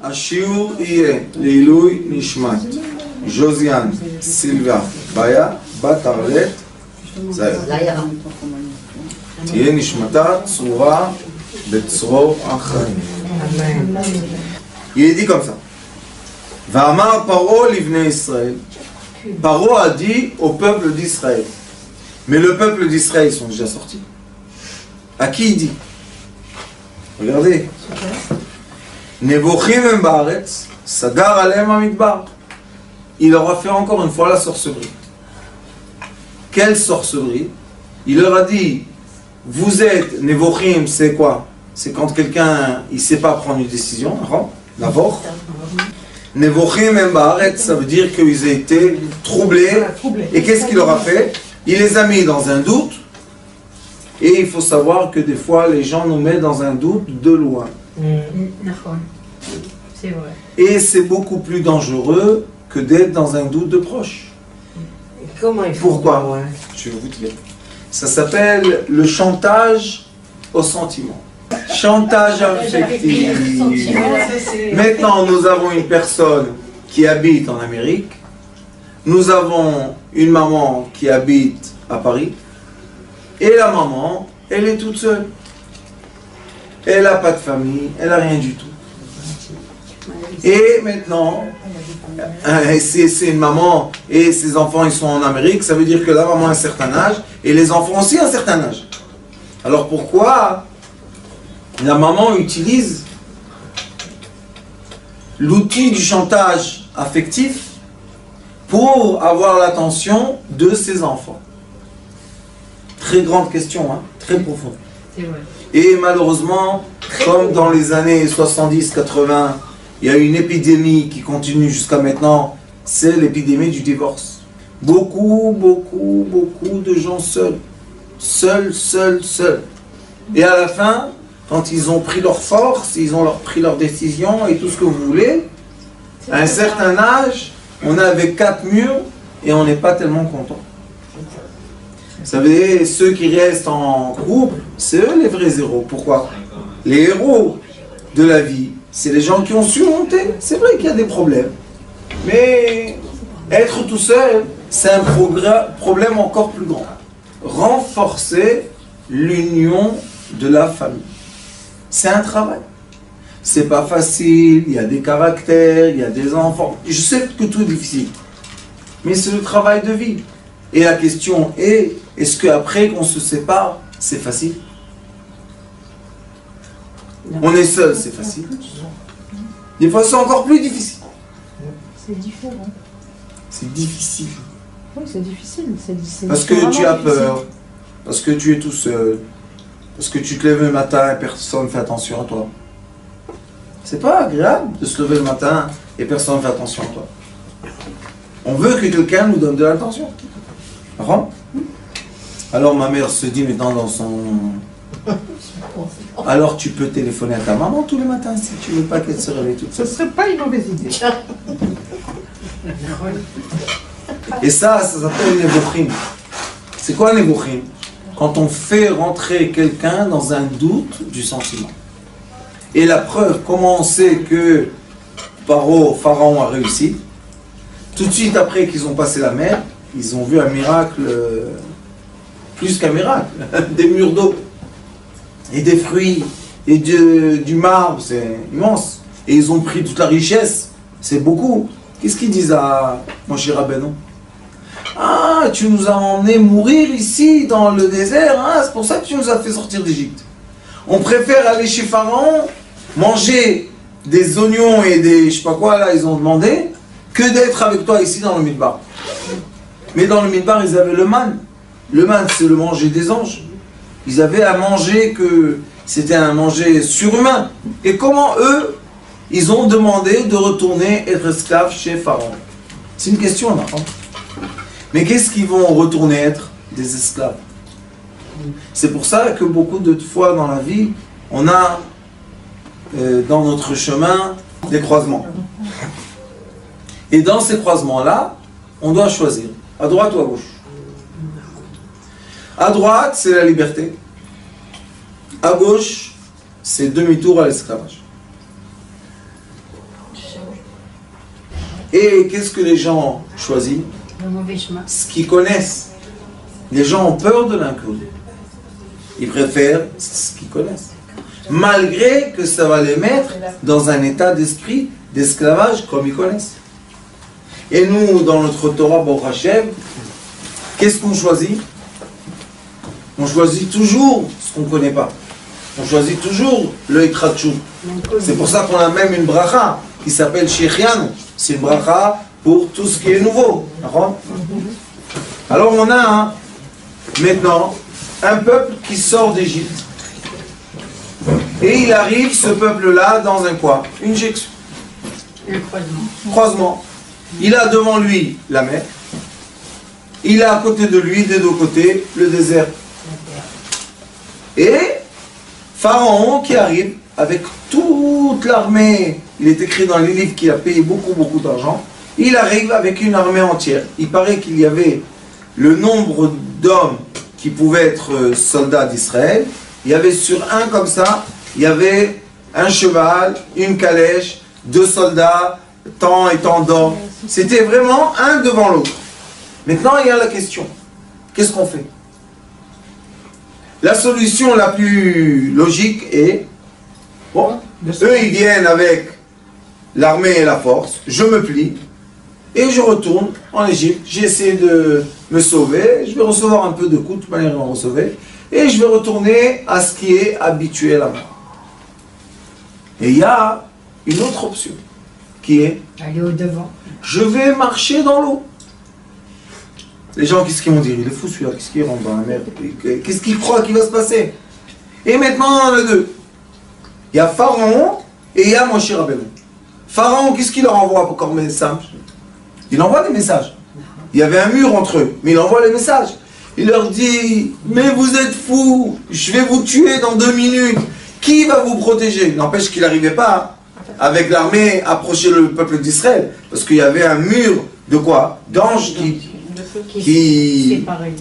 השיעור יהיה לעילוי נשמת ז'וזיאן סילבה ביה בת ארלט זהר. תהיה נשמתה צרורה בצרור החיים. Il est dit comme ça. Va'amar Paro l'ivnei Israël. Paro a dit au peuple d'Israël. Mais le peuple d'Israël, ils sont déjà sortis. À qui il dit? Regardez. Nevochim em baaretz, sagar alem hamidbar. Il leur a fait encore une fois la sorcellerie. Quelle sorcellerie? Il leur a dit, vous êtes Nevochim, c'est quoi? C'est quand quelqu'un il ne sait pas prendre une décision. D'abord. Nevochim em baaretz, ça veut dire qu'ils ont été troublés. Et qu'est-ce qu'il leur a fait? Il les a mis dans un doute. Et il faut savoir que des fois, les gens nous mettent dans un doute de loin. C'est vrai. Et c'est beaucoup plus dangereux que d'être dans un doute de proche. Comment il faut? Pourquoi? Je vais vous dire. Ça s'appelle le chantage au sentiment. Chantage affectif. Maintenant, nous avons une personne qui habite en Amérique. Nous avons une maman qui habite à Paris. Et la maman, elle est toute seule. Elle n'a pas de famille, elle n'a rien du tout. Et maintenant, c'est une maman et ses enfants ils sont en Amérique, ça veut dire que la maman a un certain âge et les enfants aussi ont un certain âge. Alors pourquoi la maman utilise l'outil du chantage affectif pour avoir l'attention de ses enfants? Très grande question, hein, très profonde. C'est vrai. Et malheureusement, comme dans les années 70-80, il y a une épidémie qui continue jusqu'à maintenant, c'est l'épidémie du divorce. Beaucoup de gens seuls. Seuls. Et à la fin, quand ils ont pris leur force, ils ont pris leur décision et tout ce que vous voulez, à un certain âge, on est avec 4 murs et on n'est pas tellement content. Vous savez, ceux qui restent en couple, c'est eux les vrais héros. Pourquoi? Les héros de la vie, c'est les gens qui ont surmonté. C'est vrai qu'il y a des problèmes. Mais être tout seul, c'est un problème encore plus grand. Renforcer l'union de la famille. C'est un travail. C'est pas facile, il y a des caractères, il y a des enfants. Je sais que tout est difficile. Mais c'est le travail de vie. Et la question est, est-ce qu'après qu'on se sépare, c'est facile? On est seul, c'est facile. Des fois, c'est encore plus difficile. C'est différent. C'est difficile. Oui, c'est difficile. Parce que tu as peur, parce que tu es tout seul, parce que tu te lèves le matin et personne ne fait attention à toi. C'est pas agréable de se lever le matin et personne ne fait attention à toi. On veut que quelqu'un nous donne de l'attention. Alors ma mère se dit maintenant dans son... Alors tu peux téléphoner à ta maman tous les matins si tu veux pas qu'elle se réveille toute seule. Ce serait pas une mauvaise idée. Et ça s'appelle Nevochim. C'est quoi Nevochim? Quand on fait rentrer quelqu'un dans un doute du sentiment. Et la preuve, comment on sait que Pharaon a réussi? Tout de suite après qu'ils ont passé la mer, ils ont vu un miracle, plus qu'un miracle, des murs d'eau, et des fruits, et du marbre, c'est immense. Et ils ont pris toute la richesse, c'est beaucoup. Qu'est-ce qu'ils disent à Moshe Rabbeinu? Ah, tu nous as emmenés mourir ici, dans le désert, hein, c'est pour ça que tu nous as fait sortir d'Égypte. On préfère aller chez Pharaon, manger des oignons et des je sais pas quoi, là, ils ont demandé, que d'être avec toi ici dans le Midbar. Mais dans le Midbar, ils avaient le man. Le man, c'est le manger des anges. Ils avaient à manger que c'était un manger surhumain. Et comment eux, ils ont demandé de retourner être esclaves chez Pharaon? C'est une question, là. Mais qu'est-ce qu'ils vont retourner être? Des esclaves. C'est pour ça que beaucoup de fois dans la vie, on a dans notre chemin des croisements. Et dans ces croisements-là, on doit choisir, à droite ou à gauche. À droite, c'est la liberté. À gauche, c'est demi-tour à l'esclavage. Et qu'est-ce que les gens choisissent? Le mauvais chemin. Ce qu'ils connaissent. Les gens ont peur de l'inconnu. Ils préfèrent ce qu'ils connaissent. Malgré que ça va les mettre dans un état d'esprit d'esclavage comme ils connaissent. Et nous, dans notre Torah Baruch Hashem, qu'est-ce qu'on choisit? On choisit toujours ce qu'on ne connaît pas. On choisit toujours le Ikratchou. C'est pour ça qu'on a même une bracha qui s'appelle Shechianu. C'est une bracha pour tout ce qui est nouveau. Alors on a maintenant un peuple qui sort d'Égypte. Et il arrive, ce peuple-là, dans un quoi? Une jonction. Un croisement. Croisement. Il a devant lui la mer. Il a à côté de lui, des deux côtés, le désert. Et Pharaon qui arrive avec toute l'armée. Il est écrit dans les livres qu'il a payé beaucoup d'argent. Il arrive avec une armée entière. Il paraît qu'il y avait le nombre d'hommes qui pouvaient être soldats d'Israël. Il y avait sur un comme ça, il y avait un cheval, une calèche, 2 soldats, tant et tant d'hommes. C'était vraiment un devant l'autre. Maintenant, il y a la question. Qu'est-ce qu'on fait? La solution la plus logique est, bon, eux ils viennent avec l'armée et la force, je me plie, et je retourne en Égypte, j'essaie de me sauver, je vais recevoir un peu de coups, de toute manière ils vont recevoir, et je vais retourner à ce qui est habituel à moi. Et il y a une autre option, qui est, aller au devant. Je vais marcher dans l'eau. Les gens, qu'est-ce qu'ils vont dire? Il est fou celui-là, qu'est-ce qu'il rentre dans la mer? Qu'est-ce qu'il croit qu'il va se passer? Et maintenant, on a les deux. Il y a Pharaon et il y a Moshe Rabbeinu. Pharaon, qu'est-ce qu'il leur envoie pour comme simple? Il envoie des messages. Il y avait un mur entre eux, mais il envoie les messages. Il leur dit, mais vous êtes fous, je vais vous tuer dans 2 minutes. Qui va vous protéger? N'empêche qu'il n'arrivait pas, avec l'armée, à approcher le peuple d'Israël. Parce qu'il y avait un mur de quoi? D'anges qui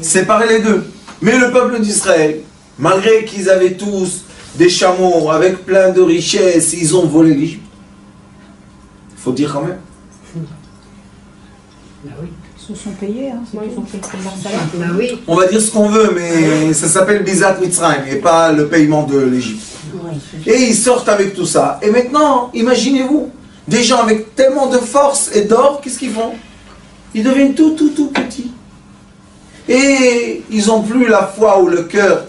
séparait les deux. Mais le peuple d'Israël, malgré qu'ils avaient tous des chameaux avec plein de richesses, ils ont volé l'Égypte. Il faut dire quand même. Bah oui. Ils se sont payés, hein, Ils ont fait leur salaire. Bah oui. On va dire ce qu'on veut, mais ça s'appelle Bizat Mitzrayim et pas le paiement de l'Égypte. Et ils sortent avec tout ça. Et maintenant, imaginez-vous, des gens avec tellement de force et d'or, qu'est-ce qu'ils font? Ils deviennent tout petits. Et ils n'ont plus la foi ou le cœur.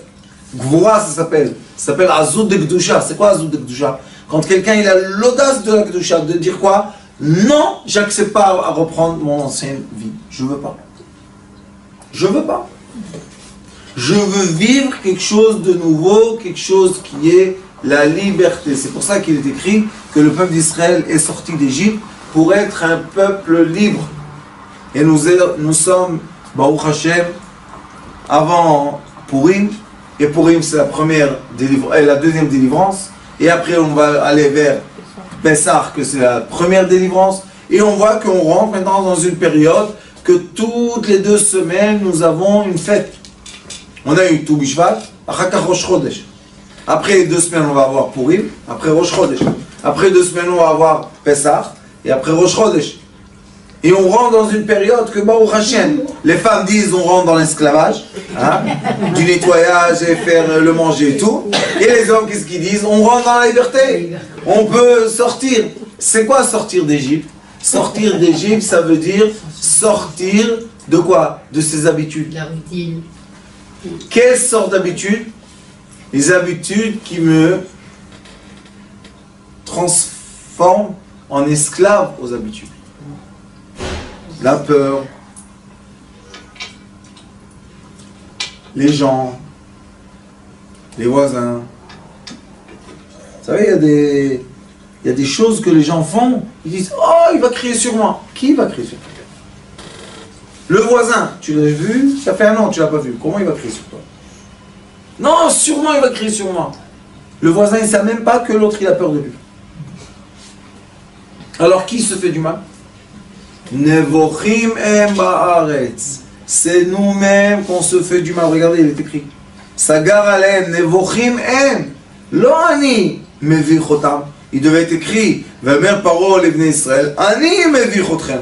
Gvoura, ça s'appelle. Ça s'appelle Azoud de Gdusha. C'est quoi Azoud de Gdusha? Quand quelqu'un il a l'audace de la Gdusha, de dire quoi? Non, j'accepte pas à reprendre mon ancienne vie. Je veux pas. Je veux pas. Je veux vivre quelque chose de nouveau, quelque chose qui est la liberté. C'est pour ça qu'il est écrit que le peuple d'Israël est sorti d'Égypte pour être un peuple libre. Et nous sommes, Baruch Hashem, avant Purim. Et Purim, c'est la deuxième délivrance. Et après, on va aller vers Pessah, que c'est la première délivrance. Et on voit qu'on rentre maintenant dans une période que toutes les 2 semaines, nous avons une fête. On a eu Tou Bishvat, Rosh Chodesh. Après 2 semaines, on va avoir Purim. Après Rosh Chodesh. Après 2 semaines, on va avoir Pessah. Et après Rosh Chodesh. Et on rentre dans une période que Baruch Hashem, les femmes disent on rentre dans l'esclavage, hein, du nettoyage et faire le manger et tout. Et les hommes, qu'est-ce qu'ils disent? On rentre dans la liberté. On peut sortir. C'est quoi sortir d'Égypte? Sortir d'Égypte, ça veut dire sortir de quoi? De ses habitudes. La routine. Quelle sorte d'habitudes? Les habitudes qui me transforment en esclave aux habitudes. La peur, les gens, les voisins. Vous savez, il y a des choses que les gens font, ils disent « Oh, il va crier sur moi ». Qui va crier sur toi? Le voisin, tu l'as vu, ça fait 1 an, tu ne l'as pas vu. Comment il va crier sur toi? Non, sûrement il va crier sur moi. Le voisin, il ne sait même pas que l'autre, il a peur de lui. Alors, qui se fait du mal? Nevochim em ba'aretz. C'est nous-mêmes qu'on se fait du mal. Regardez, il est écrit. Sagar alem, nevochim em. Lo ani mevichotam. il devait être écrit Vamer Paro l'Ebné Israël, Ani mevichotchem.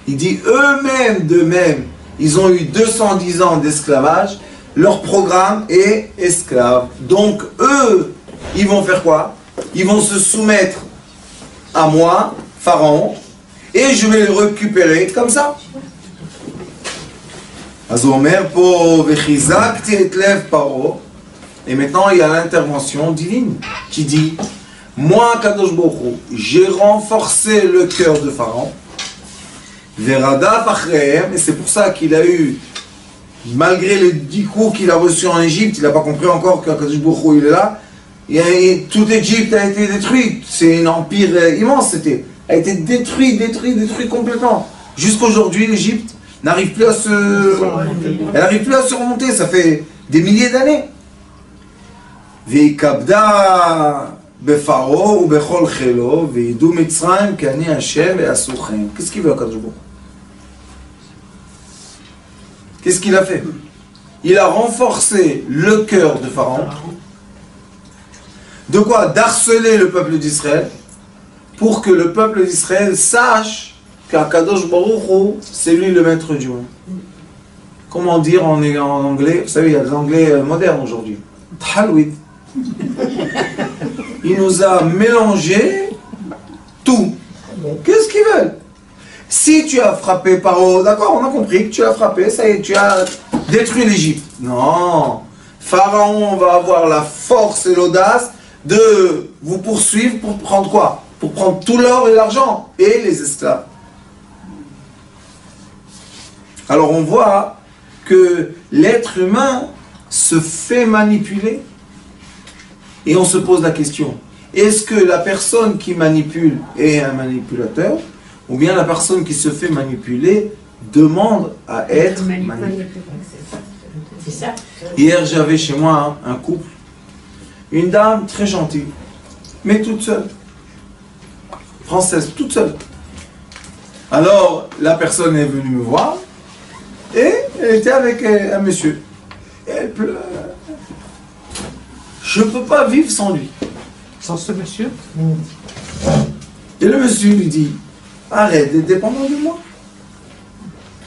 Il dit eux-mêmes, d'eux-mêmes, ils ont eu 210 ans d'esclavage, leur programme est esclave. Donc eux, ils vont faire quoi? Ils vont se soumettre à moi, Pharaon, et je vais les récupérer comme ça. Et maintenant il y a l'intervention divine qui dit moi, Kadosh Baruch Hu, j'ai renforcé le cœur de Pharaon. Et c'est pour ça qu'il a eu, malgré les 10 coups qu'il a reçus en Égypte, il n'a pas compris encore que Kadosh Baruch Hu il est là. Toute l'Égypte a été détruite. C'est un empire immense, c'était. A été détruit complètement. Jusqu'aujourd'hui, l'Égypte n'arrive plus à elle n'arrive plus à se remonter. Ça fait des milliers d'années. Veikabda befaro ou bechol chelo veidu Mitzrayim kani Hashem ve'asuchem. Qu'est-ce qu'il veut, Kadosh Baruch Hu? Qu'est-ce qu'il a fait? Il a renforcé le cœur de Pharaon. De quoi? D'harceler le peuple d'Israël pour que le peuple d'Israël sache qu'Akadosh Baruch Hu, c'est lui le maître du monde. Comment dire en anglais? Vous savez, il y a des anglais modernes aujourd'hui. Thalwid. Il nous a mélangé tout. Qu'est-ce qu'ils veulent? Si tu as frappé Paro, d'accord, on a compris que tu as frappé, ça y est, tu as détruit l'Égypte. Non. Pharaon va avoir la force et l'audace de vous poursuivre pour prendre quoi? Pour prendre tout l'or et l'argent et les esclaves. Alors on voit que l'être humain se fait manipuler et on se pose la question, est-ce que la personne qui manipule est un manipulateur ou bien la personne qui se fait manipuler demande à être manipulée? C'est ça. Hier j'avais chez moi un couple, une dame très gentille, mais toute seule, française, toute seule. Alors la personne est venue me voir et elle était avec un monsieur. Et elle pleure. Je ne peux pas vivre sans lui. Sans ce monsieur? Et le monsieur lui dit, arrête d'être dépendant de moi.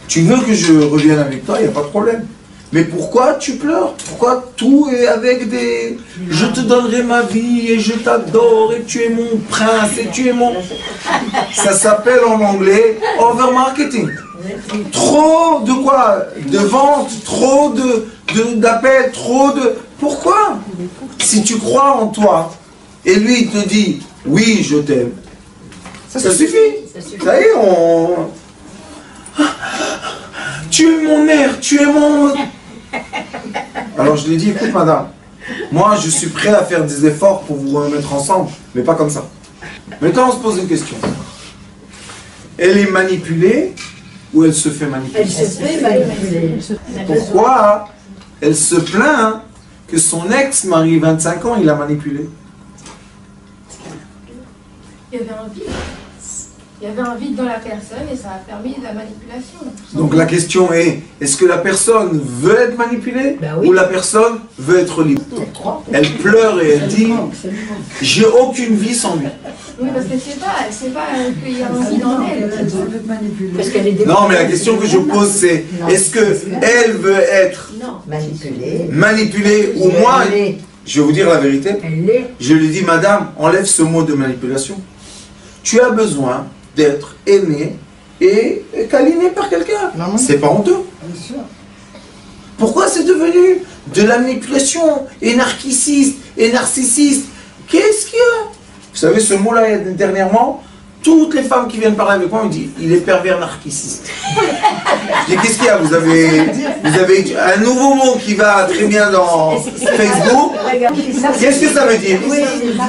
Tu veux que je revienne avec toi, il n'y a pas de problème. Mais pourquoi tu pleures? Pourquoi tout est avec des... Je te donnerai ma vie et je t'adore et tu es mon prince et tu es mon... Ça s'appelle en anglais overmarketing. Trop de quoi? De vente, trop d'appels, trop de... Pourquoi? Si tu crois en toi et lui il te dit oui je t'aime, ça suffit. Ça y est, tu es mon mère, tu es mon... Alors je lui ai dit, écoute madame, moi je suis prêt à faire des efforts pour vous remettre ensemble, mais pas comme ça. Maintenant on se pose une question. Elle est manipulée ou elle se fait manipuler? Elle se fait manipuler. Pourquoi elle se plaint que son ex-mari, 25 ans, il l'a manipulé? Il y avait un vide. Il y avait un vide dans la personne et ça a permis de la manipulation. Donc la question est, est-ce que la personne veut être manipulée ou la personne veut être libre? Elle pleure et elle dit, j'ai aucune vie sans lui. Oui, parce que c'est pas qu'il y a un vide en elle. Parce qu'elle est Non, mais la question que je pose c'est, est-ce qu'elle veut être manipulée ou moi? Je vais vous dire la vérité. Je lui dis, madame, enlève ce mot de manipulation. Tu as besoin d'être aimé et câliné par quelqu'un. C'est pas honteux. Pourquoi c'est devenu de la manipulation et narcissiste et narcissiste? Qu'est-ce qu'il y a? Vous savez, ce mot-là, dernièrement, toutes les femmes qui viennent parler avec moi me disent il est pervers narcissiste. Je dis qu'est-ce qu'il y a? Vous avez un nouveau mot qui va très bien dans Facebook. Qu'est-ce que ça veut dire?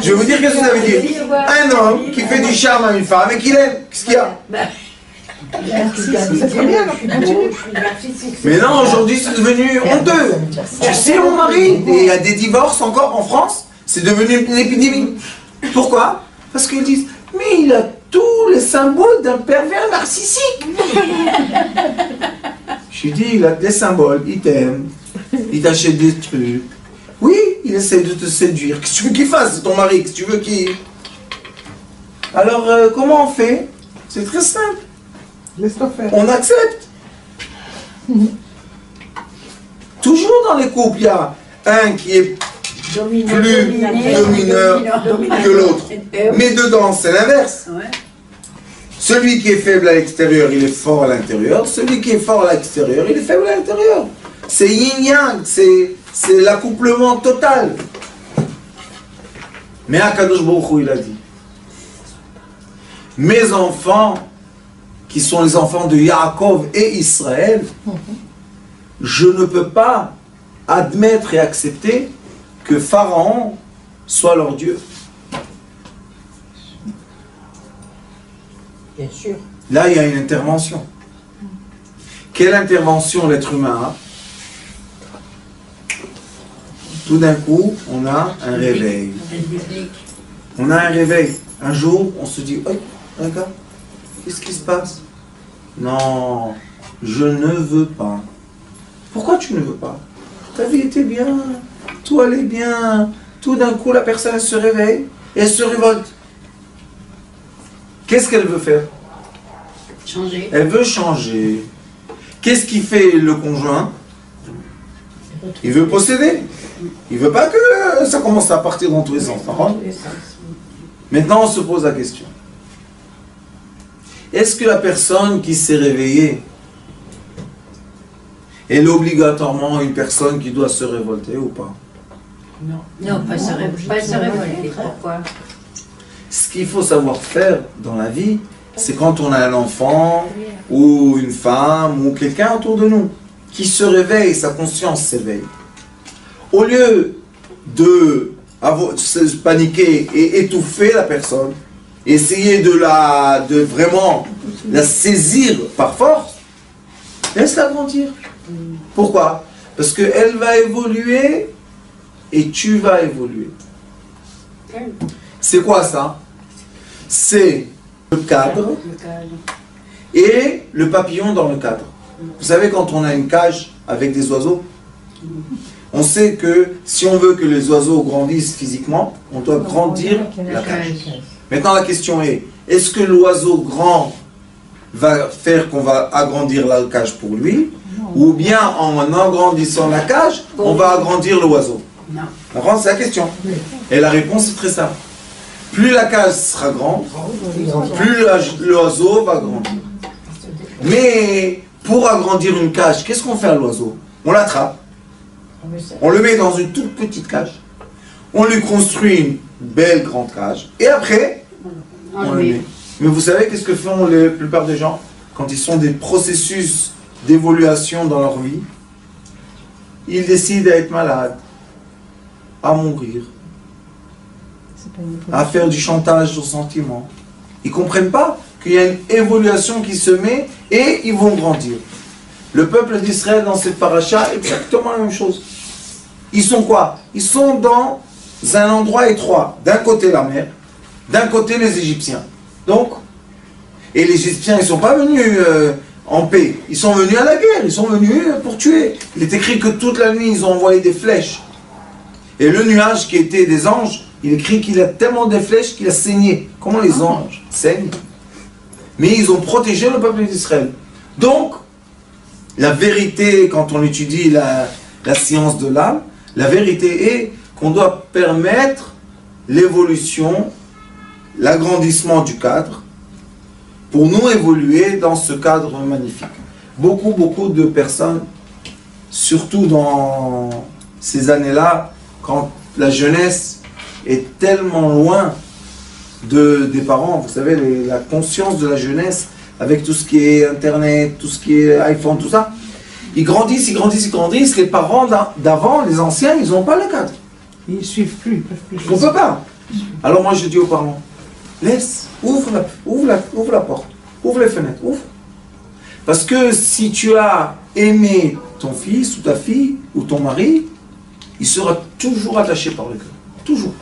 Je vais vous dire qu'est-ce que ça veut dire. Un homme qui fait du charme à une femme et qui l'aime. Qu'est-ce qu'il y a? Mais non, aujourd'hui c'est devenu honteux. Tu sais, mon mari, et il y a des divorces encore en France, c'est devenu une épidémie. Pourquoi? Parce qu'ils disent mais il a tous les symboles d'un pervers narcissique. Je lui dis, il a des symboles, il t'aime, il t'achète des trucs, Oui, il essaie de te séduire. Qu'est-ce que tu veux qu'il fasse? C'est ton mari. Qu'est-ce que tu veux qu'il... Alors, comment on fait? C'est très simple. Laisse-toi faire. On accepte. Toujours dans les couples, il y a un qui est plus domineur que l'autre. Mais dedans, c'est l'inverse. Celui qui est faible à l'extérieur, il est fort à l'intérieur. Celui qui est fort à l'extérieur, il est faible à l'intérieur. C'est yin-yang, c'est l'accouplement total. Mais Akadosh Baruch Hu, il a dit, mes enfants, qui sont les enfants de Yaakov et Israël, je ne peux pas admettre et accepter que Pharaon soit leur Dieu. Bien sûr. Là, il y a une intervention. Quelle intervention l'être humain a? Tout d'un coup, on a un réveil. On a un réveil. Un jour, on se dit, oh, regarde, qu'est-ce qui se passe? Non, je ne veux pas. Pourquoi tu ne veux pas? Ta vie était bien, tout allait bien. Tout d'un coup, la personne elle se réveille et elle se révolte. Qu'est-ce qu'elle veut faire? Changer. Elle veut changer. Qu'est-ce qui fait le conjoint? Il veut posséder. Il veut pas que ça commence à partir dans tous les sens. Maintenant, on se pose la question. Est-ce que la personne qui s'est réveillée, elle est obligatoirement une personne qui doit se révolter ou pas? Non, pas se révolter. Pourquoi? Ce qu'il faut savoir faire dans la vie, c'est quand on a un enfant, ou une femme, ou quelqu'un autour de nous, qui se réveille, sa conscience s'éveille. Au lieu de se paniquer et étouffer la personne, essayer de vraiment la saisir par force, laisse-la grandir. Pourquoi? Parce qu'elle va évoluer et tu vas évoluer. C'est quoi ça? C'est le cadre et le papillon dans le cadre. Vous savez, quand on a une cage avec des oiseaux, on sait que si on veut que les oiseaux grandissent physiquement, on doit grandir la cage. Maintenant la question est, est-ce que l'oiseau grand va faire qu'on va agrandir la cage pour lui, ou bien en agrandissant la cage, on va agrandir l'oiseau? Non. C'est la question. Et la réponse est très simple. Plus la cage sera grande, plus l'oiseau va grandir. Mais pour agrandir une cage, qu'est-ce qu'on fait à l'oiseau? On l'attrape, on le met dans une toute petite cage, on lui construit une belle grande cage, et après, on le met. Mais vous savez qu'est-ce que font la plupart des gens quand ils sont des processus d'évolution dans leur vie? Ils décident d'être malades, à mourir, à faire du chantage aux sentiments. Ils ne comprennent pas qu'il y a une évolution qui se met et ils vont grandir. Le peuple d'Israël dans cette paracha, exactement la même chose. Ils sont quoi? Ils sont dans un endroit étroit. D'un côté la mer, d'un côté les Égyptiens. Donc, et les Égyptiens, ils ne sont pas venus en paix. Ils sont venus à la guerre, ils sont venus pour tuer. Il est écrit que toute la nuit, ils ont envoyé des flèches. Et le nuage qui était des anges, il écrit qu'il a tellement de flèches qu'il a saigné. Comment les anges saignent? Mais ils ont protégé le peuple d'Israël. Donc, la vérité, quand on étudie la science de l'âme, la vérité est qu'on doit permettre l'évolution, l'agrandissement du cadre, pour nous évoluer dans ce cadre magnifique. Beaucoup de personnes, surtout dans ces années-là, quand la jeunesse est tellement loin des parents, vous savez, la conscience de la jeunesse, avec tout ce qui est Internet, tout ce qui est iPhone, tout ça, ils grandissent. Les parents d'avant, les anciens, ils n'ont pas le cadre. Ils ne suivent plus. On ne peut pas. Alors moi, je dis aux parents, laisse, ouvre la porte, ouvre les fenêtres, ouvre. Parce que si tu as aimé ton fils ou ta fille ou ton mari, il sera toujours attaché par le cœur. Toujours.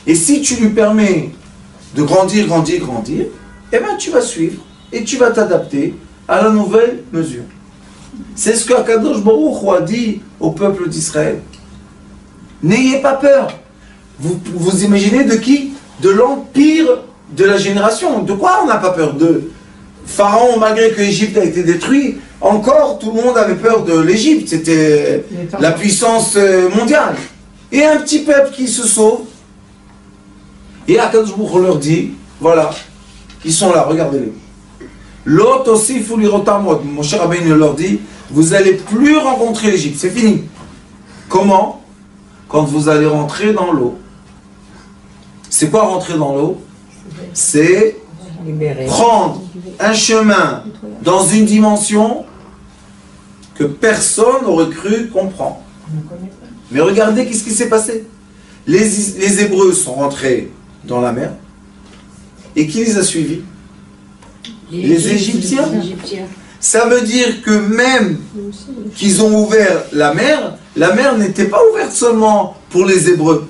Et si tu lui permets de grandir, eh bien tu vas suivre et tu vas t'adapter à la nouvelle mesure. C'est ce que Akadosh Baruch Hu a dit au peuple d'Israël. N'ayez pas peur. Vous imaginez de qui? De l'empire de la génération. De quoi on n'a pas peur? De Pharaon, malgré que l'Égypte a été détruite, encore tout le monde avait peur de l'Égypte. C'était la puissance mondiale. Et un petit peuple qui se sauve. Et Akadosh Baruch Hu leur dit, voilà, ils sont là, regardez-les. L'autre aussi, il faut lui retamod. Mon cher Rabbeinu leur dit, vous n'allez plus rencontrer l'Égypte, c'est fini. Comment? Quand vous allez rentrer dans l'eau. C'est quoi rentrer dans l'eau? C'est prendre un chemin dans une dimension que personne n'aurait cru comprendre. Mais regardez qu'est-ce qui s'est passé. Les Hébreux sont rentrés dans la mer. Et qui les a suivis? Les Égyptiens. Ça veut dire que même qu'ils ont ouvert la mer n'était pas ouverte seulement pour les Hébreux.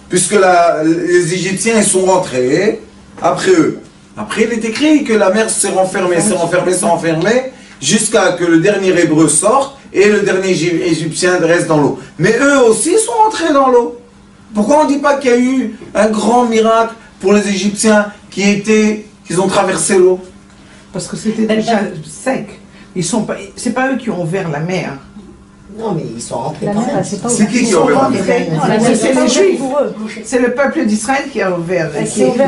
Puisque les Égyptiens ils sont rentrés après eux. Après il est écrit que la mer s'est renfermée, jusqu'à que le dernier Hébreu sorte et le dernier Égyptien reste dans l'eau. Mais eux aussi sont rentrés dans l'eau. Pourquoi on ne dit pas qu'il y a eu un grand miracle pour les Égyptiens qu'ils ont traversé l'eau? Parce que c'était déjà sec. C'est pas eux qui ont ouvert la mer. Non, mais ils sont rentrés La quand mer, même. c'est pas C'est qui a ouvert la mer? C'est les Juifs. pour eux. C'est le peuple d'Israël qui a ouvert.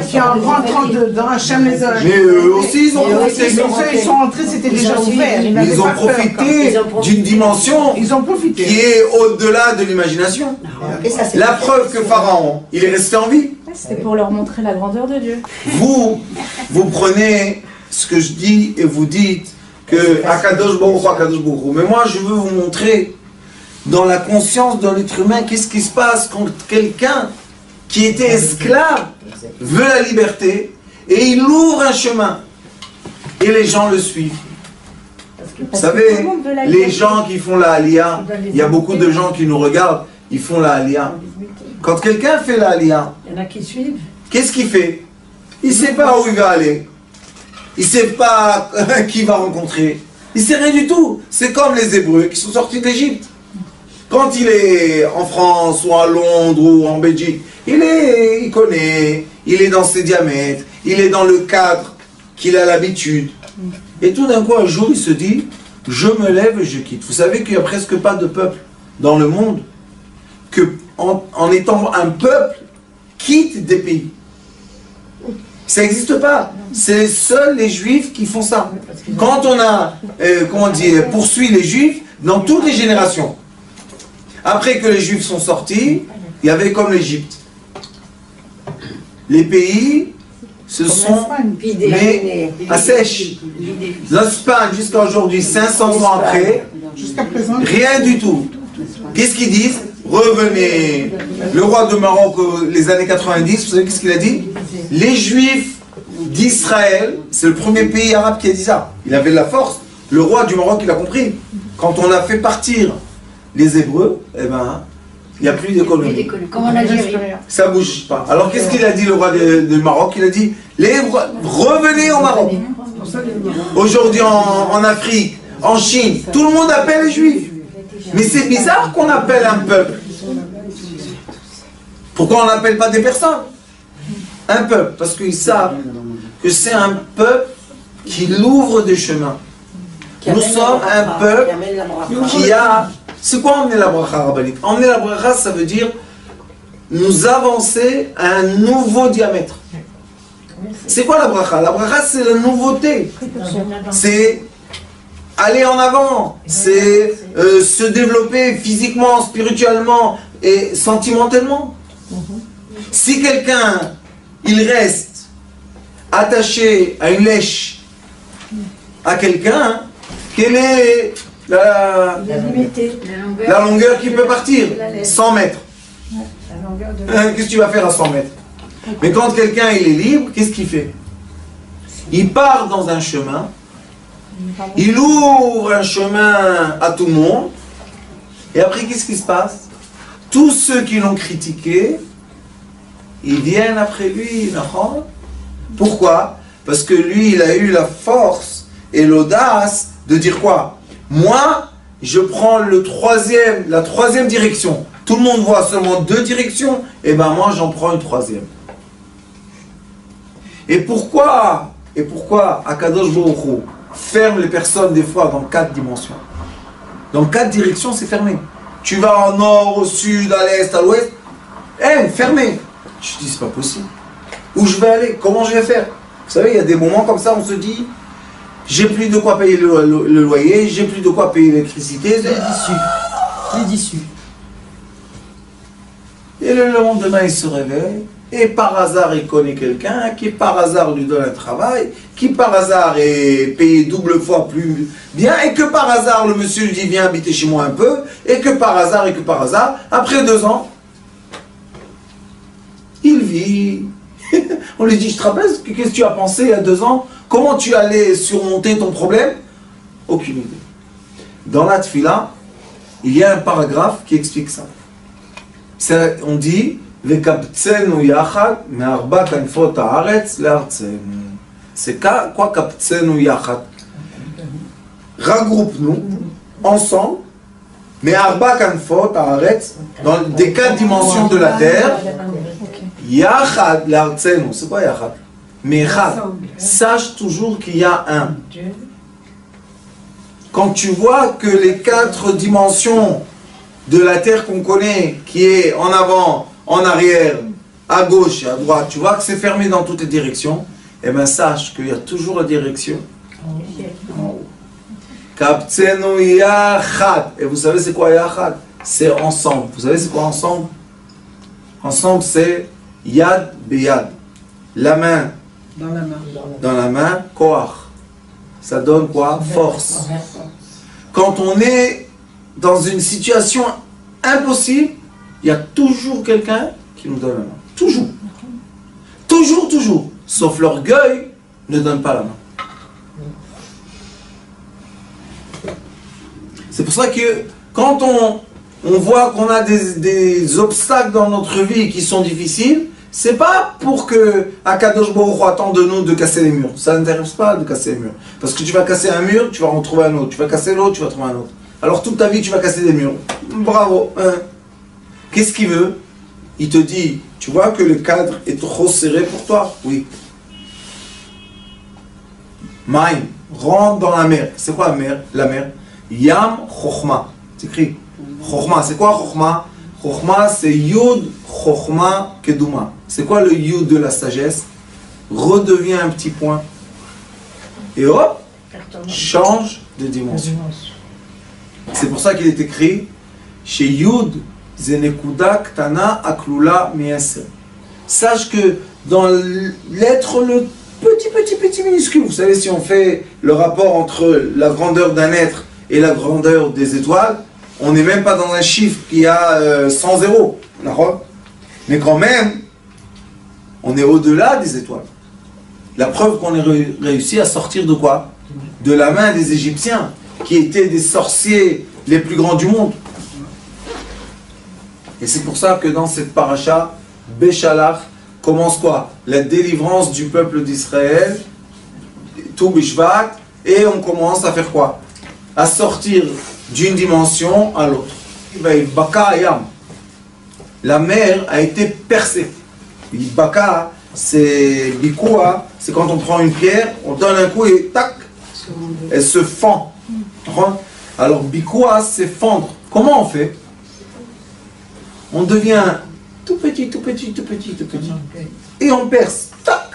Qui en rentrant dedans, Hachem les a... Mais eux aussi ils ont profité. Ils sont rentrés, c'était déjà ouvert. Ils ont profité d'une dimension Ils ont profité. qui est au-delà de l'imagination. Et ça, c'est La preuve que Pharaon, il est resté en vie. C'était pour leur montrer la grandeur de Dieu. Vous prenez ce que je dis et vous dites que Akadosh Baruch Hu, Akadosh Baruch Hu. Mais moi, je veux vous montrer dans la conscience de l'être humain qu'est-ce qui se passe quand quelqu'un qui était esclave veut la liberté et il ouvre un chemin et les gens le suivent. Vous savez, les gens qui font la Aliyah, il y a beaucoup de gens qui nous regardent, ils font la Aliyah. Quand quelqu'un fait la Aliyah, Il y en a qui suivent. qu'est-ce qu'il fait? Il ne sait pas où il va aller. Il ne sait pas qui va rencontrer. Il ne sait rien du tout. C'est comme les Hébreux qui sont sortis d'Égypte. Quand il est en France ou à Londres ou en Belgique, il connaît, il est dans ses diamètres, il est dans le cadre qu'il a l'habitude. Et tout d'un coup, un jour, il se dit, je me lève et je quitte. Vous savez qu'il n'y a presque pas de peuple dans le monde que, en étant un peuple, quitte des pays. Ça n'existe pas. C'est seuls les Juifs qui font ça. Quand on a, poursuit les Juifs dans toutes les générations. Après que les Juifs sont sortis, il y avait comme l'Égypte. Les pays se sont mis à sèche. L'Espagne, jusqu'à aujourd'hui, 500 ans après, Jusqu'à présent, rien du tout. Qu'est-ce qu'ils disent? Revenez. Le roi de Maroc, les années 90, vous savez qu'est-ce qu'il a dit? Les Juifs d'Israël, c'est le premier pays arabe qui a dit ça. Il avait de la force. Le roi du Maroc, il a compris. Quand on a fait partir les Hébreux, eh ben, il n'y a plus d'économie. Comme en Algérie. Ça ne bouge pas. Alors qu'est-ce qu'il a dit le roi du Maroc? Il a dit, les Hébreux, revenez au Maroc. Aujourd'hui en Afrique, en Chine, tout le monde appelle les Juifs. Mais c'est bizarre qu'on appelle un peuple. Pourquoi on n'appelle pas des personnes? Un peuple, parce qu'ils savent que c'est un peuple qui l'ouvre des chemins. Nous sommes un peuple qui a... C'est quoi emmener la bracha rabbanique? Emmener la bracha, ça veut dire nous avancer à un nouveau diamètre. C'est quoi la bracha? La bracha, c'est la nouveauté. C'est aller en avant. C'est se développer physiquement, spirituellement et sentimentalement. Si quelqu'un, il reste attaché à une lèche, à quelqu'un, quelle est la longueur qui peut partir? 100 mètres. Qu'est-ce que tu vas faire à 100 mètres? Mais quand quelqu'un il est libre, qu'est-ce qu'il fait? Il part dans un chemin, il ouvre un chemin à tout le monde, et après qu'est-ce qui se passe? Tous ceux qui l'ont critiqué, ils viennent après lui. Pourquoi? Parce que lui, il a eu la force et l'audace de dire quoi? Moi, je prends la troisième direction. tout le monde voit seulement 2 directions, et ben moi j'en prends une 3e. Et pourquoi Akadosh Baruch Hu ferme les personnes des fois dans 4 dimensions? Dans 4 directions, c'est fermé. Tu vas au nord, au sud, à l'est, à l'ouest, fermé. Je te dis, c'est pas possible. Où je vais aller? Comment je vais faire? Vous savez, il y a des moments comme ça, on se dit, j'ai plus de quoi payer le loyer, j'ai plus de quoi payer l'électricité. Les dissus. Et le lendemain, il se réveille, et par hasard, il connaît quelqu'un, qui par hasard lui donne un travail, qui par hasard est payé double fois plus bien, et que par hasard, le monsieur lui dit, viens habiter chez moi un peu, et que par hasard, après 2 ans, il vit. On lui dit, je te rappelle, qu'est-ce que tu as pensé il y a 2 ans? Comment tu allais surmonter ton problème? Aucune idée. Dans la Tfila, il y a un paragraphe qui explique ça. On dit, c'est quoi kaptsenu yachad? Regroupe-nous ensemble, mais arba kanfot haaretz, dans des 4 dimensions de la terre. Yachad l'artsenu, c'est quoi yachad? Mais sache toujours qu'il y a un. Quand tu vois que les 4 dimensions de la terre qu'on connaît, qui est en avant, en arrière, à gauche et à droite, tu vois que c'est fermé dans toutes les directions, eh bien sache qu'il y a toujours la direction en haut. Kaptsenu yachad. Et vous savez c'est quoi yachad? C'est ensemble. Vous savez c'est quoi ensemble? Ensemble c'est yad beyad. La main dans la main, koach. Ça donne quoi? Force. Quand on est dans une situation impossible, il y a toujours quelqu'un qui nous donne la main. Toujours. Toujours, toujours. Sauf l'orgueil ne donne pas la main. C'est pour ça que quand on voit qu'on a des obstacles dans notre vie qui sont difficiles, c'est pas pour que Akadosh Baruch Hu attend de nous de casser les murs. Ça n'intéresse pas de casser les murs. Parce que tu vas casser un mur, tu vas en trouver un autre. Tu vas casser l'autre, tu vas trouver un autre. Alors toute ta vie, tu vas casser des murs. Bravo. Qu'est-ce qu'il veut? Il te dit, tu vois que le cadre est trop serré pour toi? Oui. Maïm, rentre dans la mer. C'est quoi la mer? Yam Chochma. C'est écrit. Chochma, c'est quoi Chochma? Chochma, c'est Yud Chochma Keduma. C'est quoi le Yud de la sagesse? Redevient un petit point. Et hop, change de dimension. C'est pour ça qu'il est écrit chez Yud Zenekuda Ktana Aklula Mieser. Sache que dans l'être le petit minuscule, vous savez, si on fait le rapport entre la grandeur d'un être et la grandeur des étoiles, on n'est même pas dans un chiffre qui a 100 zéros. Mais quand même, on est au-delà des étoiles. La preuve qu'on ait réussi à sortir de quoi? De la main des Égyptiens, qui étaient des sorciers les plus grands du monde. Et c'est pour ça que dans cette paracha, Béchalach commence quoi? La délivrance du peuple d'Israël, tout Bishvat, et on commence à faire quoi? À sortir d'une dimension à l'autre. La mer a été percée. Baka, c'est Bikoua, c'est quand on prend une pierre, on donne un coup et tac, elle se fend. Alors Bikoua, c'est fendre. Comment on fait? On devient tout petit. Et on perce. Tac.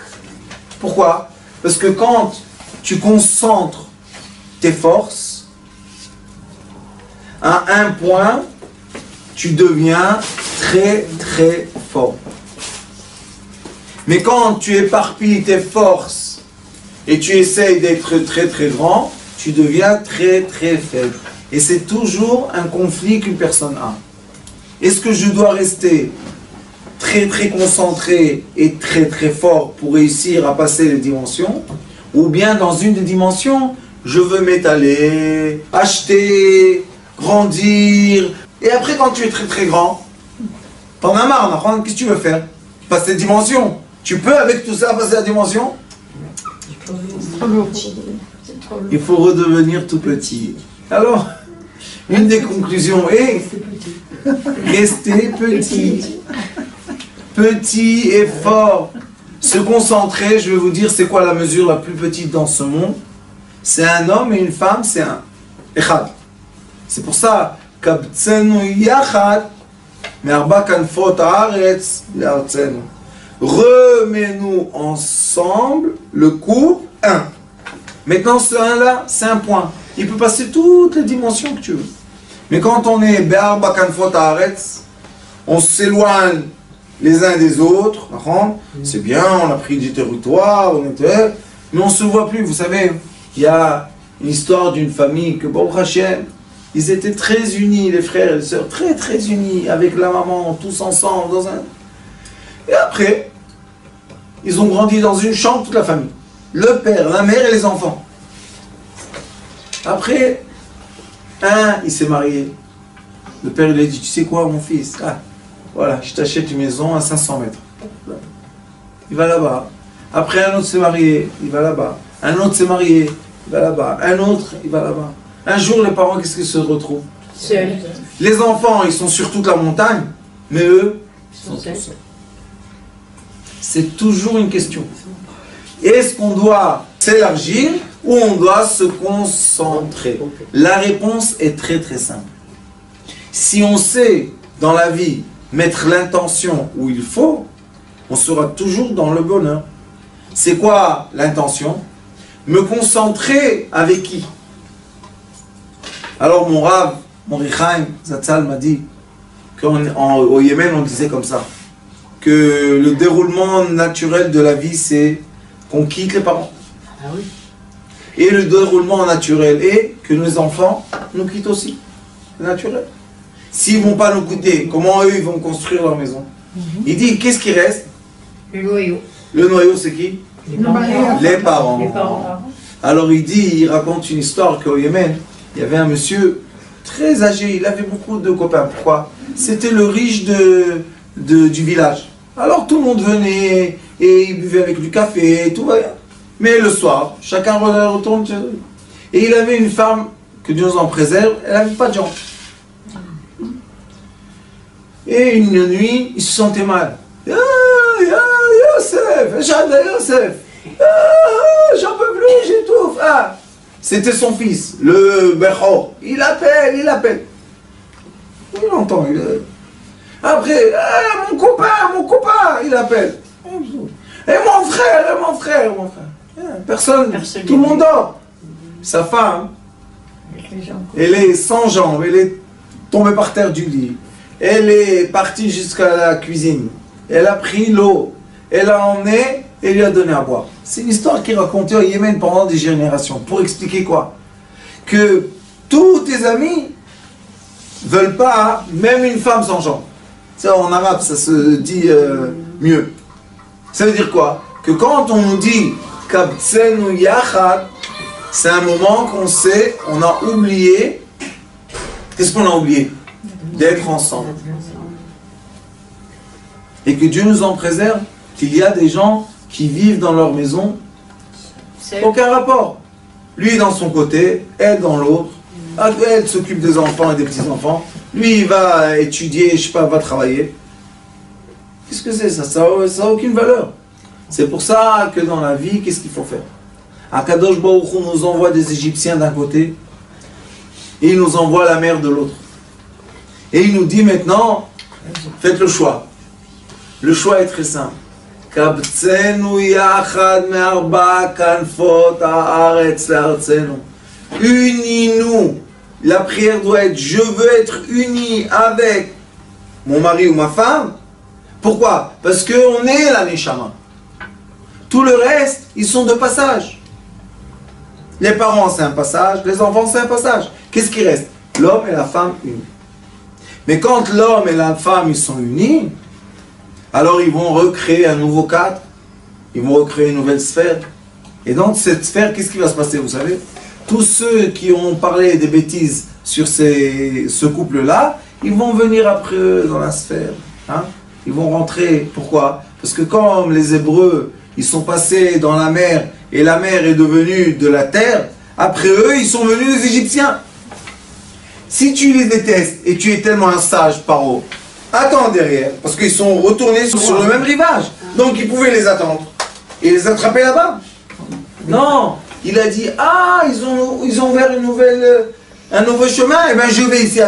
Pourquoi? Parce que quand tu concentres tes forces à un point, tu deviens très fort. Mais quand tu éparpilles tes forces et tu essayes d'être très grand, tu deviens très faible. Et c'est toujours un conflit qu'une personne a. Est-ce que je dois rester très concentré et très fort pour réussir à passer les dimensions? Ou bien dans une des dimensions, je veux m'étaler, acheter, grandir. Et après quand tu es très grand, t'en as marre, qu'est-ce que tu veux faire? Passer les dimensions. Tu peux avec tout ça passer la dimension? Il faut redevenir tout petit. Alors, Une des conclusions est rester petit. Petit et fort. Se concentrer, je vais vous dire c'est quoi la mesure la plus petite dans ce monde. C'est un homme et une femme, c'est un echad. C'est pour ça, kabtsenu yachad, me'arba kanfot haaretz le'artzenu. Remets-nous ensemble le cours 1. Maintenant ce 1 là, c'est un point. Il peut passer toutes les dimensions que tu veux. Mais quand on est be'arba kanfot haaretz, on s'éloigne les uns des autres, c'est bien, on a pris du territoire, mais on ne se voit plus. Vous savez, il y a une histoire d'une famille que, bon, Hachem, ils étaient très unis, les frères et les sœurs, très très unis, avec la maman, tous ensemble, dans un... Et après, ils ont grandi dans une chambre, toute la famille. Le père, la mère et les enfants. Après, il s'est marié. Le père, il a dit, tu sais quoi, mon fils, voilà, je t'achète une maison à 500 mètres. Il va là-bas. Après, un autre s'est marié, il va là-bas. Un autre s'est marié, il va là-bas. Un autre, il va là-bas. Un jour, les parents, qu'est-ce qu'ils se retrouvent? Seuls. Les enfants, ils sont sur toute la montagne, mais eux, ils sont Seuls. tous seuls. C'est toujours une question. Est-ce qu'on doit s'élargir ou on doit se concentrer? La réponse est très très simple. Si on sait dans la vie mettre l'intention où il faut, on sera toujours dans le bonheur. C'est quoi l'intention? Me concentrer avec qui? Alors mon Rav, mon Richaim, Zatzal m'a dit qu'au Yémen on disait comme ça, que le déroulement naturel de la vie c'est qu'on quitte les parents. Ah oui. Et le déroulement naturel est que nos enfants nous quittent aussi. C'est naturel. S'ils ne vont pas nous quitter, comment eux ils vont construire leur maison? Il dit, qu'est-ce qui reste? Le noyau. Le noyau c'est qui? Les parents. Les parents. Les parents. Alors il raconte une histoire qu'au Yémen, il y avait un monsieur très âgé, il avait beaucoup de copains. Pourquoi? C'était le riche du village. Alors tout le monde venait et il buvait avec du café, et tout va bien. Mais le soir, chacun retourne chez eux. Et il avait une femme, que Dieu nous en préserve, elle n'avait pas de jambes. Et une nuit, il se sentait mal. Yosef, Yosef, j'en peux plus, j'étouffe. C'était son fils, le Bechor. Il appelle. Il entend. Après, mon copain, il appelle. Et mon frère. Personne, tout le monde dort. Sa femme, elle est sans jambes, elle est tombée par terre du lit. Elle est partie jusqu'à la cuisine. Elle a pris l'eau. Elle l'a emmenée et lui a donné à boire. C'est une histoire qui est racontée au Yémen pendant des générations. Pour expliquer quoi? Que tous tes amis veulent pas, même une femme sans jambes. Ça, en arabe, ça se dit mieux. Ça veut dire quoi? Que quand on nous dit Kabtsenu Yachad, c'est un moment qu'on sait, on a oublié. Qu'est-ce qu'on a oublié? D'être ensemble. Et que Dieu nous en préserve, qu'il y a des gens qui vivent dans leur maison, aucun rapport. Lui dans son côté, elle dans l'autre, elle s'occupe des enfants et des petits-enfants, lui il va étudier, je sais pas, va travailler. Qu'est-ce que c'est ça? Ça n'a aucune valeur. C'est pour ça que dans la vie, qu'est-ce qu'il faut faire? Akadosh Baruch Hu nous envoie des Égyptiens d'un côté, et il nous envoie la mer de l'autre. Et il nous dit maintenant, faites le choix. Le choix est très simple. Unis-nous. La prière doit être, je veux être uni avec mon mari ou ma femme. Pourquoi? Parce qu'on est la Neshama. Tout le reste, ils sont de passage. Les parents, c'est un passage. Les enfants, c'est un passage. Qu'est-ce qui reste? L'homme et la femme unis. Mais quand l'homme et la femme ils sont unis, alors ils vont recréer un nouveau cadre, ils vont recréer une nouvelle sphère. Et dans cette sphère, qu'est-ce qui va se passer, vous savez? Tous ceux qui ont parlé des bêtises sur ce couple-là, ils vont venir après eux dans la sphère. Hein? Ils vont rentrer. Pourquoi? Parce que comme les Hébreux, ils sont passés dans la mer, et la mer est devenue de la terre, après eux, ils sont venus les Égyptiens. Si tu les détestes et tu es tellement un sage, Paro, attends derrière, parce qu'ils sont retournés sur le même rivage. Donc ils pouvaient les attendre et les attraper là-bas. Non, il a dit, ah, ils ont ouvert un nouveau chemin, et bien je vais ici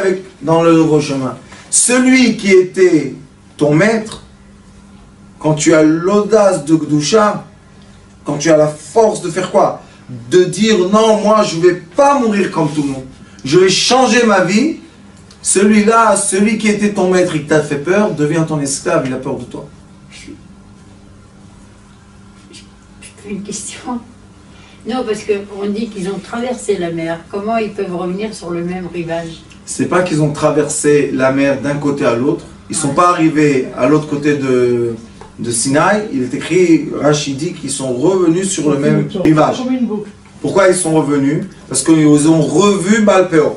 dans le nouveau chemin. Celui qui était ton maître, quand tu as l'audace de Gdoucha, quand tu as la force de faire quoi? De dire, non, moi je ne vais pas mourir comme tout le monde. Je vais changer ma vie. Celui-là, celui qui était ton maître et qui t'a fait peur, devient ton esclave, il a peur de toi. Une question. Non, parce qu'on dit qu'ils ont traversé la mer. Comment ils peuvent revenir sur le même rivage? C'est pas qu'ils ont traversé la mer d'un côté à l'autre. Ils sont pas arrivés à l'autre côté de Sinaï. Il est écrit, Rachid dit qu'ils sont revenus sur le même rivage. Pourquoi ils sont revenus? Parce qu'ils ont revu Baal Peor.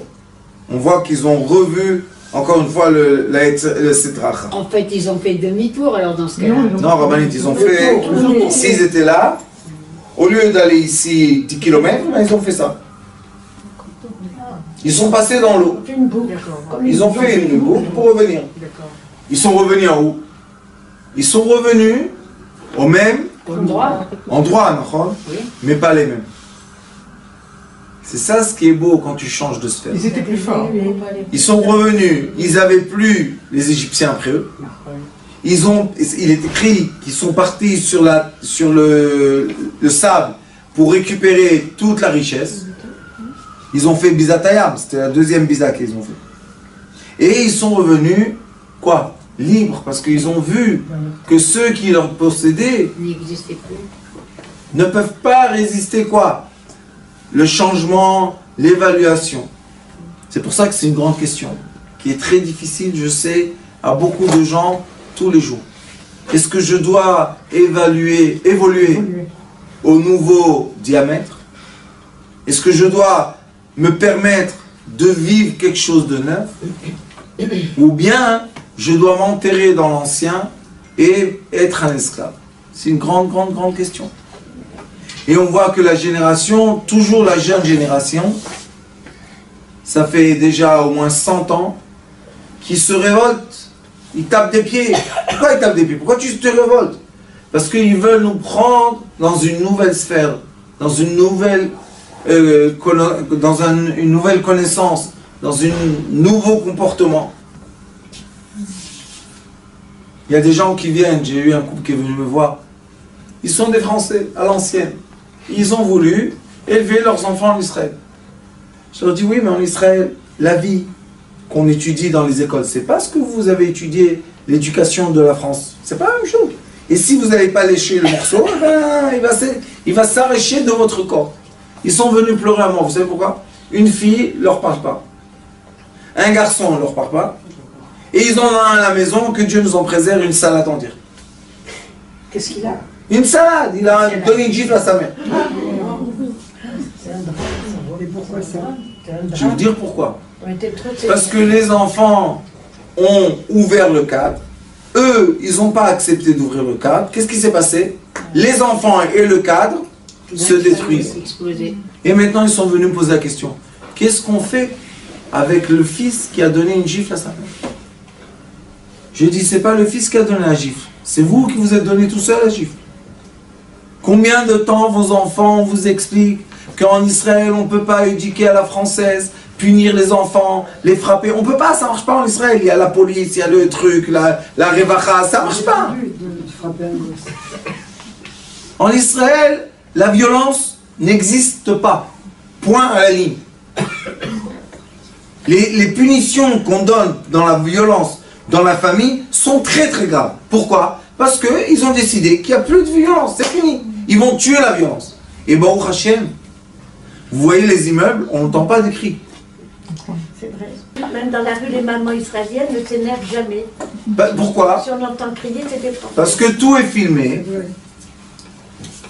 On voit qu'ils ont revu, encore une fois, le Setracha. En fait, ils ont fait demi-tour alors dans ce cas-là. Non, Rabbanit, ils ont fait... S'ils étaient là, au lieu d'aller ici 10 km, ils ont fait ça. Ils sont passés dans l'eau. Ils ont fait une boucle pour revenir. Ils sont revenus en où? Ils sont revenus au même endroit, mais pas les mêmes. C'est ça ce qui est beau quand tu changes de sphère. Ils étaient plus forts. Ils sont revenus, ils n'avaient plus les Égyptiens après eux. Il est écrit qu'ils sont partis sur le sable pour récupérer toute la richesse. Ils ont fait Bizatayam, c'était la deuxième Biza qu'ils ont fait. Et ils sont revenus, quoi? Libres, parce qu'ils ont vu que ceux qui leur possédaient N'existaient plus. ne peuvent pas résister, quoi? Le changement, l'évaluation. C'est pour ça que c'est une grande question, qui est très difficile, je sais, à beaucoup de gens, tous les jours. Est-ce que je dois évoluer au nouveau diamètre? Est-ce que je dois me permettre de vivre quelque chose de neuf? Ou bien je dois m'enterrer dans l'ancien et être un esclave? C'est une grande, grande, grande question. Et on voit que la génération, toujours la jeune génération, ça fait déjà au moins 100 ans, qui se révolte. Ils tapent des pieds. Pourquoi ils tapent des pieds? Pourquoi tu te révoltes? Parce qu'ils veulent nous prendre dans une nouvelle sphère, dans une nouvelle, une nouvelle connaissance, dans un nouveau comportement. Il y a des gens qui viennent, j'ai eu un couple qui est venu me voir, ils sont des Français, à l'ancienne. Ils ont voulu élever leurs enfants en Israël. Je leur dis, oui, mais en Israël, la vie qu'on étudie dans les écoles, c'est pas ce que vous avez étudié, l'éducation de la France. C'est pas la même chose. Et si vous n'allez pas lécher le morceau, eh ben, il va s'arracher de votre corps. Ils sont venus pleurer à moi. Vous savez pourquoi? Une fille ne leur parle pas. Un garçon ne leur parle pas. Et ils en ont un à la maison, que Dieu nous en préserve, une salade en dire. Qu'est-ce qu'il a? Une salade. Il a donné une gifle à sa mère. Et pourquoi ça? Je vais vous dire pourquoi. Parce que les enfants ont ouvert le cadre. Eux, ils n'ont pas accepté d'ouvrir le cadre. Qu'est-ce qui s'est passé? Les enfants et le cadre se détruisent. Et maintenant, ils sont venus me poser la question. Qu'est-ce qu'on fait avec le fils qui a donné une gifle à sa mère? Je dis, c'est pas le fils qui a donné la gifle. C'est vous qui vous êtes donné tout seul la gifle. Combien de temps vos enfants vous expliquent qu'en Israël, on ne peut pas éduquer à la française, punir les enfants, les frapper? On ne peut pas, ça ne marche pas en Israël. Il y a la police, il y a le truc, la revacha, ça ne marche pas. En Israël, la violence n'existe pas. Point à la ligne. Les punitions qu'on donne dans la violence, dans la famille, sont très très graves. Pourquoi? Parce qu'ils ont décidé qu'il n'y a plus de violence, c'est fini. Ils vont tuer la violence. Et Baruch Hashem, vous voyez les immeubles, on n'entend pas des cris. C'est vrai. Même dans la rue, les mamans israéliennes ne s'énervent jamais. Pourquoi? Si on entend crier, c'est des Français. Parce que tout est filmé.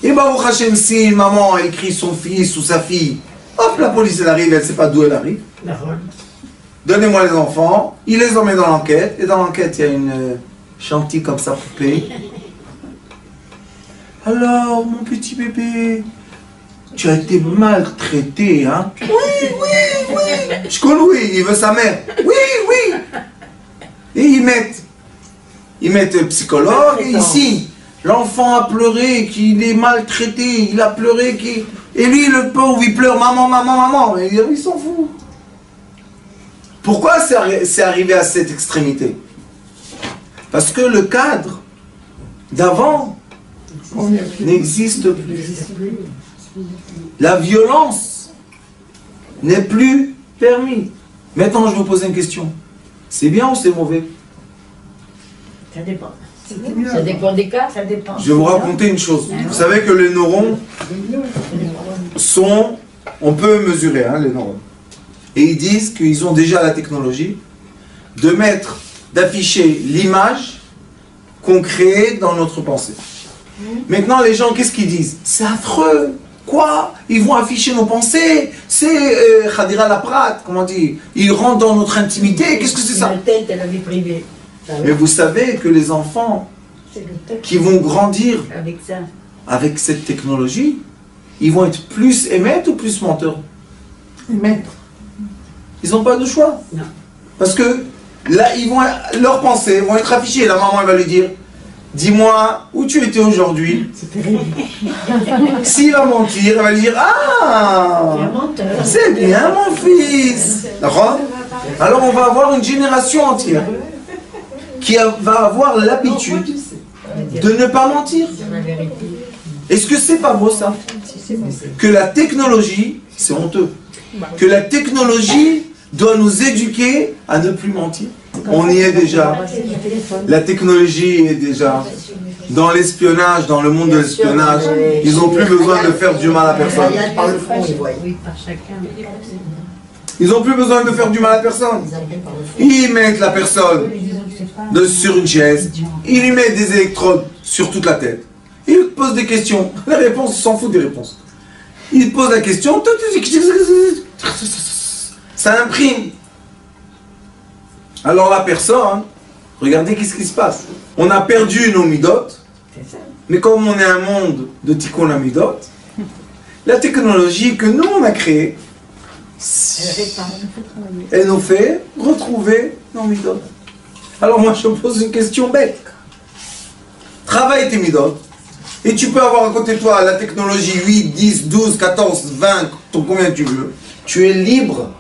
Et Baruch Hashem, si une maman écrit son fils ou sa fille, hop, la police elle arrive, elle ne sait pas d'où elle arrive. Donnez-moi les enfants, il les emmène dans l'enquête, et dans l'enquête, il y a une chantilly comme ça, poupée. Alors, mon petit bébé, tu as été maltraité, hein? Oui, oui, oui. Je connais, oui, il veut sa mère. Oui, oui. Et ils mettent psychologue et ici. L'enfant a pleuré, qu'il est maltraité, il a pleuré, et lui, le pauvre, il pleure, maman, maman, maman. Mais il s'en fout. Pourquoi c'est arrivé à cette extrémité? Parce que le cadre d'avant n'existe plus. La violence n'est plus permise. Maintenant, je vais vous poser une question. C'est bien ou c'est mauvais? Ça dépend. Ça dépend des cas. Ça dépend. Je vais vous raconter une chose. Vous savez que les neurones sont... On peut mesurer hein, les neurones. Et ils disent qu'ils ont déjà la technologie d'afficher l'image qu'on crée dans notre pensée. Maintenant, les gens, qu'est-ce qu'ils disent? C'est affreux. Quoi? Ils vont afficher nos pensées. C'est Khadira Laprat, comment on dit? Ils rentrent dans notre intimité. Qu'est-ce que c'est ça? La tête et la vie privée. Mais vous savez que les enfants qui vont grandir Avec ça. avec cette technologie, ils vont être plus émetteurs ou plus menteurs? Émettre. Ils n'ont pas de choix. Non. Parce que là, leurs pensées vont être affichées. La maman, elle va lui dire, dis-moi où tu étais aujourd'hui. C'est terrible. S'il va mentir, elle va lui dire, ah, C'est un menteur. c'est bien mon fils. D'accord? Alors on va avoir une génération entière qui va avoir l'habitude de ne pas mentir. La vérité. Est-ce que c'est pas beau ça? Que la technologie, c'est honteux, que la technologie doit nous éduquer à ne plus mentir. On y est déjà. La technologie est déjà dans l'espionnage, dans le monde de l'espionnage. Ils n'ont plus besoin de faire du mal à personne. Par le front, ils voient. Oui, par chacun. Ils n'ont plus besoin de faire du mal à personne. Ils mettent la personne sur une chaise, ils lui mettent des électrodes sur toute la tête. Ils lui posent des questions. Les réponses, ils s'en foutent des réponses. Ils posent la question, ça imprime. Alors la personne, regardez qu'est-ce qui se passe. On a perdu nos midotes, mais comme on est un monde de tikkun amidot, la technologie que nous on a créée, elle nous fait retrouver nos midotes. Alors moi je pose une question bête. Travaille tes midotes, et tu peux avoir à côté de toi la technologie 8, 10, 12, 14, 20, combien tu veux. Tu es libre.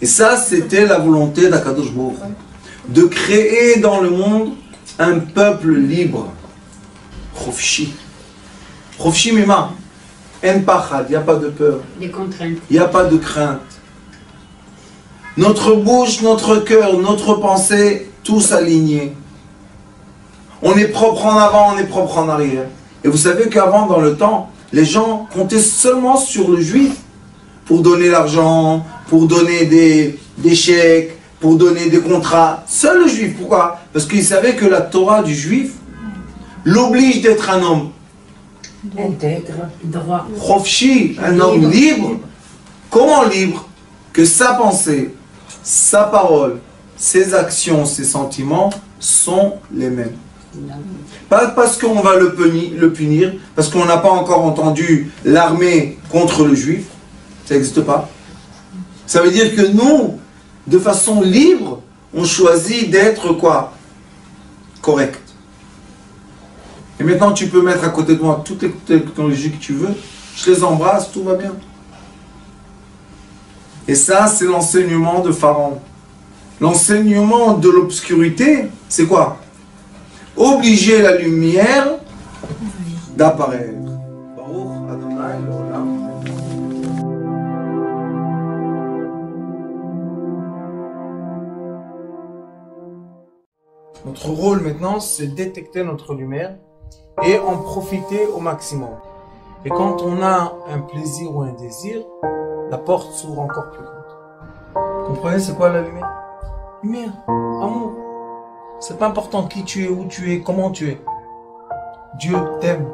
Et ça, c'était la volonté d'Akadosh Baruch Hu, de créer dans le monde un peuple libre. Chofshi. Chofshi mima. En pachad, il n'y a pas de peur. Des contraintes. Il n'y a pas de crainte. Notre bouche, notre cœur, notre pensée, tous alignés. On est propre en avant, on est propre en arrière. Et vous savez qu'avant, dans le temps, les gens comptaient seulement sur le juif pour donner l'argent, pour donner des chèques, pour donner des contrats. Seul le juif. Pourquoi? Parce qu'il savait que la Torah du juif l'oblige d'être un homme Intègre. Droit. Chofshi, un homme libre. Comment libre? Que sa pensée, sa parole, ses actions, ses sentiments sont les mêmes. Pas parce qu'on va le punir, parce qu'on n'a pas encore entendu l'armée contre le juif. Ça n'existe pas. Ça veut dire que nous, de façon libre, on choisit d'être quoi? Correct. Et maintenant, tu peux mettre à côté de moi toutes les technologies que tu veux. Je les embrasse, tout va bien. Et ça, c'est l'enseignement de Pharaon. L'enseignement de l'obscurité, c'est quoi? Obliger la lumière d'apparaître. Baruch Adonai L'Olam. Notre rôle maintenant, c'est détecter notre lumière et en profiter au maximum. Et quand on a un plaisir ou un désir, la porte s'ouvre encore plus grande. Vous comprenez, c'est quoi la lumière? Lumière, amour. C'est pas important qui tu es, où tu es, comment tu es. Dieu t'aime.